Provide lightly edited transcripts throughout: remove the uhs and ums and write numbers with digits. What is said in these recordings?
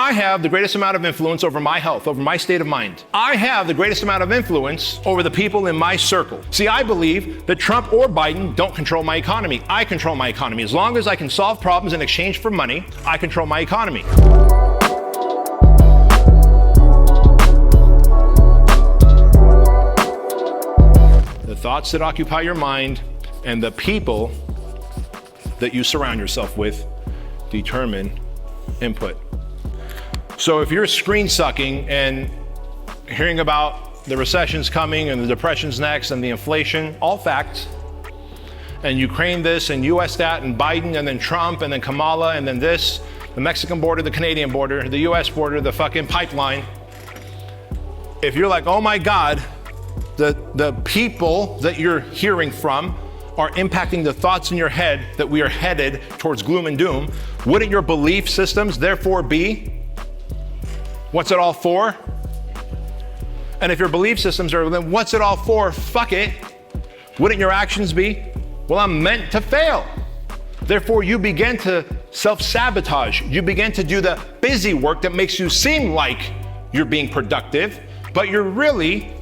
I have the greatest amount of influence over my health, over my state of mind. I have the greatest amount of influence over the people in my circle. See, I believe that Trump or Biden don't control my economy. I control my economy. As long as I can solve problems in exchange for money, I control my economy. The thoughts that occupy your mind and the people that you surround yourself with determine input. So if you're screen sucking and hearing about the recession's coming and the depression's next and the inflation, all facts, and Ukraine this and US that and Biden and then Trump and then Kamala and then this, the Mexican border, the Canadian border, the US border, the fucking pipeline, if you're like, oh my God, the people that you're hearing from are impacting the thoughts in your head that we are headed towards gloom and doom, wouldn't your belief systems therefore be, what's it all for? And if your belief systems are, then what's it all for? Fuck it. Wouldn't your actions be, well, I'm meant to fail. Therefore, you begin to self-sabotage. You begin to do the busy work that makes you seem like you're being productive, but you're really,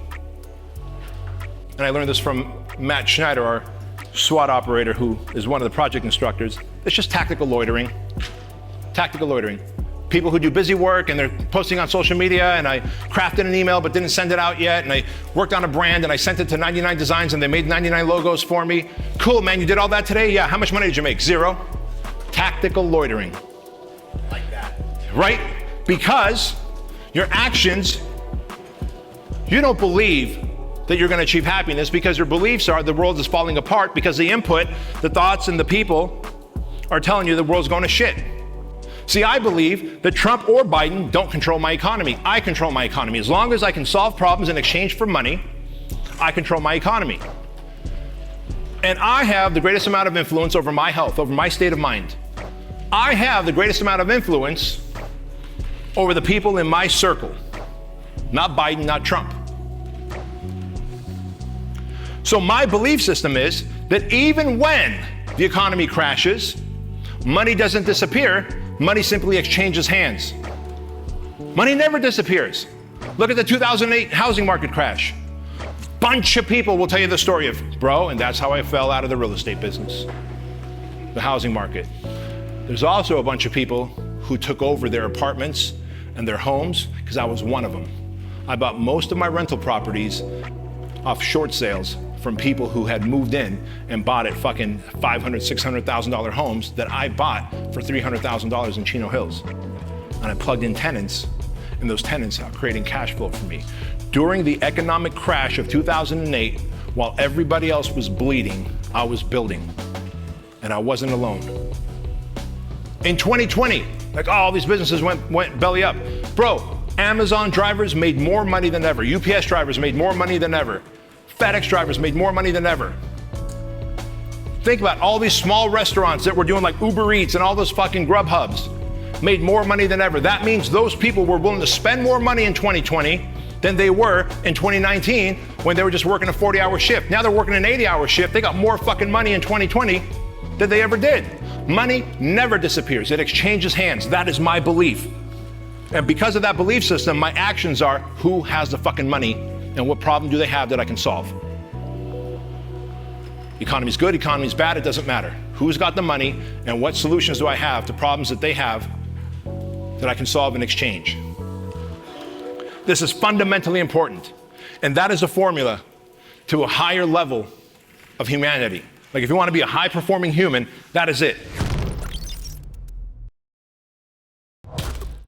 and I learned this from Matt Schneider, our SWAT operator who is one of the project instructors, it's just tactical loitering. Tactical loitering. People who do busy work and they're posting on social media, and I crafted an email but didn't send it out yet, and I worked on a brand and I sent it to 99 Designs and they made 99 logos for me. Cool, man, you did all that today? Yeah, how much money did you make? 0. Tactical loitering. Like that. Right? Because your actions, you don't believe that you're going to achieve happiness because your beliefs are the world is falling apart because the input, the thoughts and the people are telling you the world's going to shit. See, I believe that Trump or Biden don't control my economy. I control my economy. As long as I can solve problems in exchange for money, I control my economy. And I have the greatest amount of influence over my health, over my state of mind. I have the greatest amount of influence over the people in my circle. Not Biden, not Trump. So my belief system is that even when the economy crashes, money doesn't disappear, money simply exchanges hands. Money never disappears. Look at the 2008 housing market crash. Bunch of people will tell you the story of, bro, and that's how I fell out of the real estate business, the housing market. There's also a bunch of people who took over their apartments and their homes, because I was one of them. I bought most of my rental properties off short sales from people who had moved in and bought at fucking $500,000, $600,000 homes that I bought for $300,000 in Chino Hills. And I plugged in tenants, and those tenants are creating cash flow for me. During the economic crash of 2008, while everybody else was bleeding, I was building, and I wasn't alone. In 2020, like all these businesses went belly up. Bro, Amazon drivers made more money than ever. UPS drivers made more money than ever. FedEx drivers made more money than ever. Think about all these small restaurants that were doing like Uber Eats and all those fucking Grubhubs made more money than ever. That means those people were willing to spend more money in 2020 than they were in 2019 when they were just working a 40-hour shift. Now they're working an 80-hour shift. They got more fucking money in 2020 than they ever did. Money never disappears. It exchanges hands. That is my belief. And because of that belief system, my actions are who has the fucking money and what problem do they have that I can solve? Economy's good, economy's bad, it doesn't matter. Who's got the money and what solutions do I have to problems that they have that I can solve in exchange? This is fundamentally important. And that is a formula to a higher level of humanity. Like if you want to be a high-performing human, that is it.